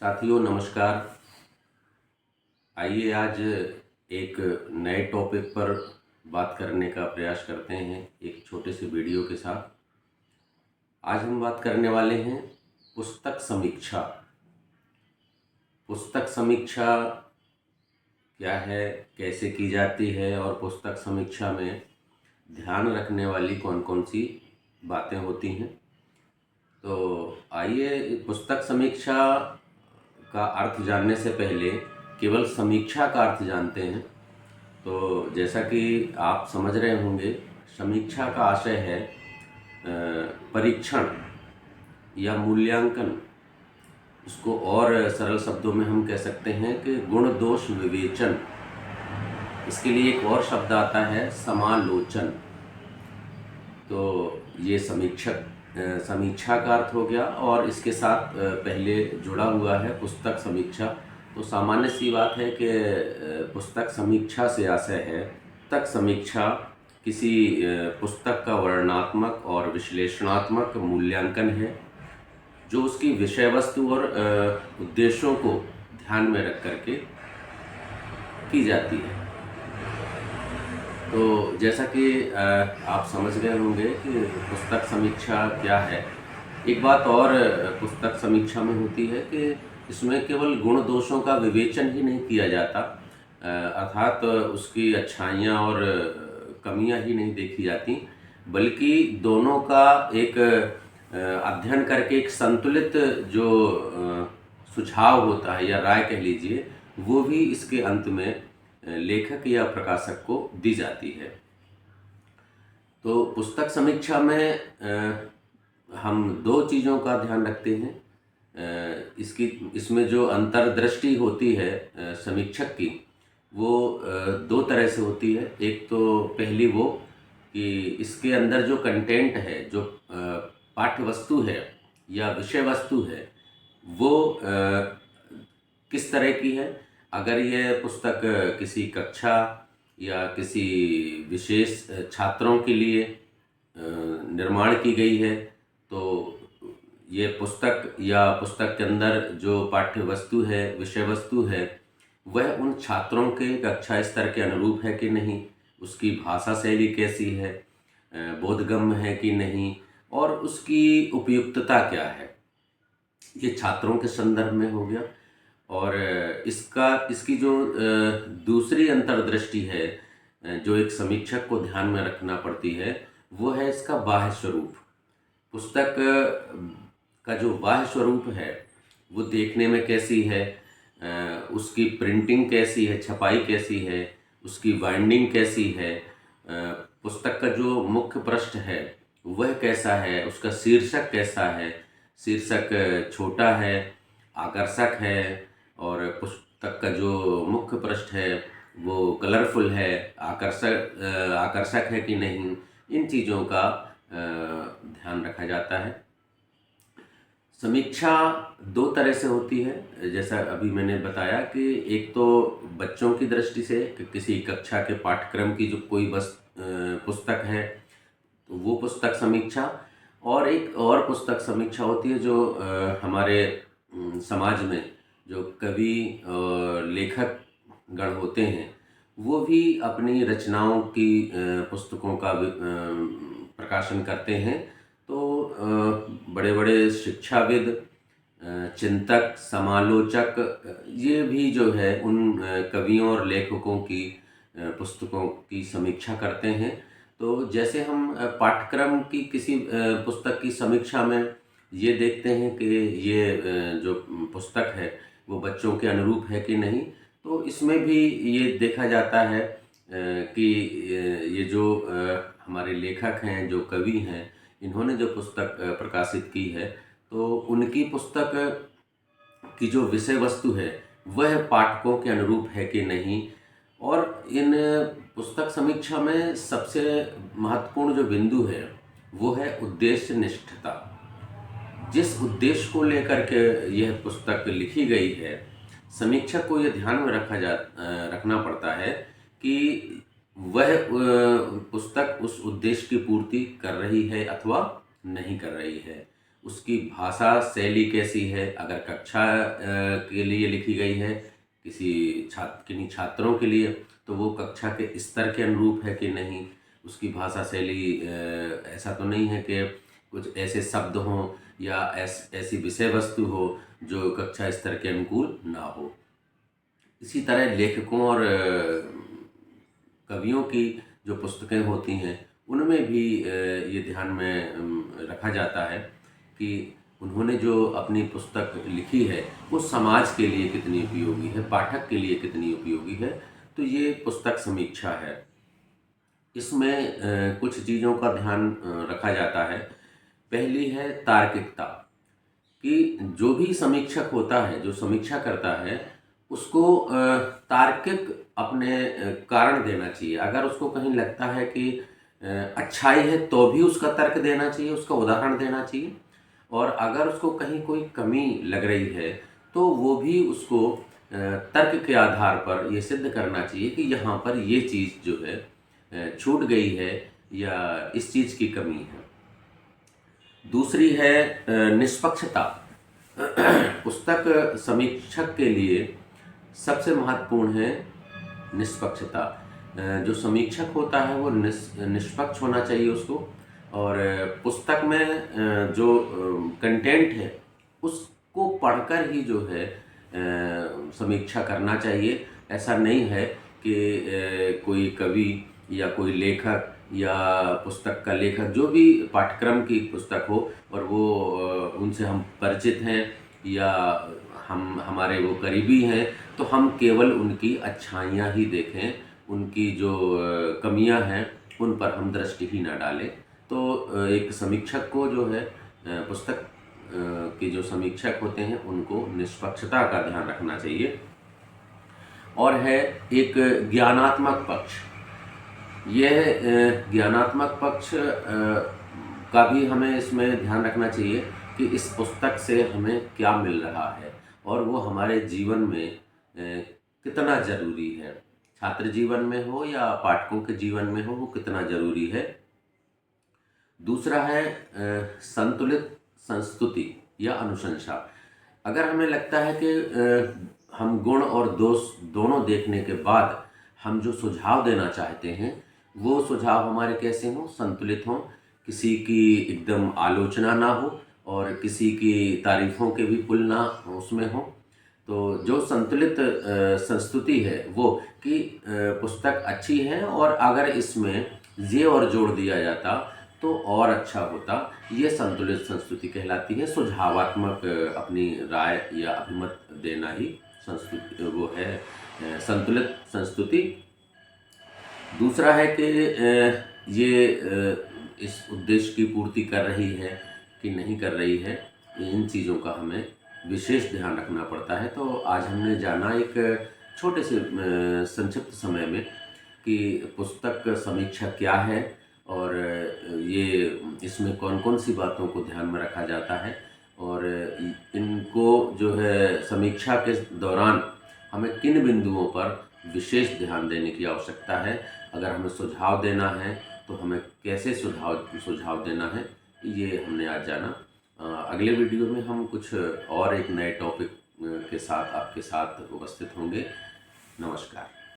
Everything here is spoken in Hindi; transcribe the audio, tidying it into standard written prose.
साथियों नमस्कार। आइए आज एक नए टॉपिक पर बात करने का प्रयास करते हैं एक छोटे से वीडियो के साथ। आज हम बात करने वाले हैं पुस्तक समीक्षा। पुस्तक समीक्षा क्या है, कैसे की जाती है और पुस्तक समीक्षा में ध्यान रखने वाली कौन कौन सी बातें होती हैं। तो आइए पुस्तक समीक्षा का अर्थ जानने से पहले केवल समीक्षा का अर्थ जानते हैं। तो जैसा कि आप समझ रहे होंगे, समीक्षा का आशय है परीक्षण या मूल्यांकन। इसको और सरल शब्दों में हम कह सकते हैं कि गुण दोष विवेचन। इसके लिए एक और शब्द आता है समालोचन। तो ये समीक्षा का अर्थ हो गया और इसके साथ पहले जुड़ा हुआ है पुस्तक समीक्षा। तो सामान्य सी बात है कि पुस्तक समीक्षा से आशय है पुस्तक समीक्षा किसी पुस्तक का वर्णनात्मक और विश्लेषणात्मक मूल्यांकन है जो उसकी विषय वस्तु और उद्देश्यों को ध्यान में रख करके की जाती है। तो जैसा कि आप समझ गए होंगे कि पुस्तक समीक्षा क्या है। एक बात और पुस्तक समीक्षा में होती है कि इसमें केवल गुण दोषों का विवेचन ही नहीं किया जाता, अर्थात उसकी अच्छाइयाँ और कमियाँ ही नहीं देखी जाती, बल्कि दोनों का एक अध्ययन करके एक संतुलित जो सुझाव होता है या राय कह लीजिए, वो भी इसके अंत में लेखक या प्रकाशक को दी जाती है। तो पुस्तक समीक्षा में हम दो चीज़ों का ध्यान रखते हैं। इसमें जो अंतर्दृष्टि होती है समीक्षक की, वो दो तरह से होती है। एक तो पहली वो कि इसके अंदर जो कंटेंट है, जो पाठ्य वस्तु है या विषय वस्तु है, वो किस तरह की है। अगर यह पुस्तक किसी कक्षा या किसी विशेष छात्रों के लिए निर्माण की गई है, तो ये पुस्तक या पुस्तक के अंदर जो पाठ्य वस्तु है, विषय वस्तु है, वह उन छात्रों के कक्षा स्तर के अनुरूप है कि नहीं, उसकी भाषा शैली कैसी है, बोधगम्य है कि नहीं, और उसकी उपयुक्तता क्या है, ये छात्रों के संदर्भ में हो गया। और इसकी जो दूसरी अंतर्दृष्टि है जो एक समीक्षक को ध्यान में रखना पड़ती है, वो है इसका बाह्य स्वरूप। पुस्तक का जो बाह्य स्वरूप है वो देखने में कैसी है, उसकी प्रिंटिंग कैसी है, छपाई कैसी है, उसकी बाइंडिंग कैसी है, पुस्तक का जो मुख्य पृष्ठ है वह कैसा है, उसका शीर्षक कैसा है, शीर्षक छोटा है, आकर्षक है, और पुस्तक का जो मुख्य पृष्ठ है वो कलरफुल है, आकर्षक है कि नहीं, इन चीज़ों का ध्यान रखा जाता है। समीक्षा दो तरह से होती है, जैसा अभी मैंने बताया कि एक तो बच्चों की दृष्टि से कि किसी कक्षा के पाठ्यक्रम की जो कोई पुस्तक है तो वो पुस्तक समीक्षा, और एक और पुस्तक समीक्षा होती है जो हमारे समाज में जो कवि और लेखक गण होते हैं वो भी अपनी रचनाओं की पुस्तकों का प्रकाशन करते हैं। तो बड़े बड़े शिक्षाविद, चिंतक, समालोचक, ये भी जो है उन कवियों और लेखकों की पुस्तकों की समीक्षा करते हैं। तो जैसे हम पाठ्यक्रम की किसी पुस्तक की समीक्षा में ये देखते हैं कि ये जो पुस्तक है वो बच्चों के अनुरूप है कि नहीं, तो इसमें भी ये देखा जाता है कि ये जो हमारे लेखक हैं, जो कवि हैं, इन्होंने जो पुस्तक प्रकाशित की है, तो उनकी पुस्तक की जो विषय वस्तु है वह पाठकों के अनुरूप है कि नहीं। और इन पुस्तक समीक्षा में सबसे महत्वपूर्ण जो बिंदु है वो है उद्देश्य निष्ठता। जिस उद्देश्य को लेकर के यह पुस्तक लिखी गई है, समीक्षक को यह ध्यान में रखना पड़ता है कि वह पुस्तक उस उद्देश्य की पूर्ति कर रही है अथवा नहीं कर रही है। उसकी भाषा शैली कैसी है, अगर कक्षा के लिए लिखी गई है, किन्हीं छात्रों के लिए, तो वो कक्षा के स्तर के अनुरूप है कि नहीं। उसकी भाषा शैली ऐसा तो नहीं है कि कुछ ऐसे शब्द हों या ऐसी विषय वस्तु हो जो कक्षा स्तर के अनुकूल ना हो। इसी तरह लेखकों और कवियों की जो पुस्तकें होती हैं उनमें भी ये ध्यान में रखा जाता है कि उन्होंने जो अपनी पुस्तक लिखी है वो समाज के लिए कितनी उपयोगी है, पाठक के लिए कितनी उपयोगी है। तो ये पुस्तक समीक्षा है। इसमें कुछ चीज़ों का ध्यान रखा जाता है। पहली है तार्किकता, कि जो भी समीक्षक होता है, जो समीक्षा करता है, उसको तार्किक अपने कारण देना चाहिए। अगर उसको कहीं लगता है कि अच्छाई है तो भी उसका तर्क देना चाहिए, उसका उदाहरण देना चाहिए। और अगर उसको कहीं कोई कमी लग रही है तो वो भी उसको तर्क के आधार पर ये सिद्ध करना चाहिए कि यहाँ पर ये चीज़ जो है छूट गई है या इस चीज़ की कमी है। दूसरी है निष्पक्षता। पुस्तक समीक्षक के लिए सबसे महत्वपूर्ण है निष्पक्षता। जो समीक्षक होता है वो निष्पक्ष होना चाहिए उसको। और पुस्तक में जो कंटेंट है उसको पढ़कर ही जो है समीक्षा करना चाहिए। ऐसा नहीं है कि कोई कवि या कोई लेखक या पुस्तक का लेखक जो भी पाठ्यक्रम की पुस्तक हो और वो उनसे हम परिचित हैं या हमारे वो करीबी हैं, तो हम केवल उनकी अच्छाइयाँ ही देखें, उनकी जो कमियां हैं उन पर हम दृष्टि ही ना डालें। तो एक समीक्षक को जो है पुस्तक के जो समीक्षक होते हैं उनको निष्पक्षता का ध्यान रखना चाहिए। और है एक ज्ञानात्मक पक्ष। यह ज्ञानात्मक पक्ष का भी हमें इसमें ध्यान रखना चाहिए कि इस पुस्तक से हमें क्या मिल रहा है और वो हमारे जीवन में कितना ज़रूरी है। छात्र जीवन में हो या पाठकों के जीवन में हो, वो कितना ज़रूरी है। दूसरा है संतुलित संस्तुति या अनुशंसा। अगर हमें लगता है कि हम गुण और दोष दोनों देखने के बाद हम जो सुझाव देना चाहते हैं वो सुझाव हमारे कैसे हों, संतुलित हों, किसी की एकदम आलोचना ना हो और किसी की तारीफ़ों के भी पुल ना उसमें हो। तो जो संतुलित संस्तुति है वो कि पुस्तक अच्छी है और अगर इसमें ये और जोड़ दिया जाता तो और अच्छा होता, ये संतुलित संस्तुति कहलाती है। सुझावात्मक अपनी राय या अभिमत देना ही संस्तुति वो है संतुलित संस्तुति। दूसरा है कि ये इस उद्देश्य की पूर्ति कर रही है कि नहीं कर रही है, इन चीज़ों का हमें विशेष ध्यान रखना पड़ता है। तो आज हमने जाना एक छोटे से संक्षिप्त समय में कि पुस्तक समीक्षा क्या है और ये इसमें कौन कौन सी बातों को ध्यान में रखा जाता है और इनको जो है समीक्षा के दौरान हमें किन बिंदुओं पर विशेष ध्यान देने की आवश्यकता है। अगर हमें सुझाव देना है तो हमें कैसे सुझाव देना है, ये हमने आज जाना। अगले वीडियो में हम कुछ और एक नए टॉपिक के साथ आपके साथ उपस्थित होंगे। नमस्कार।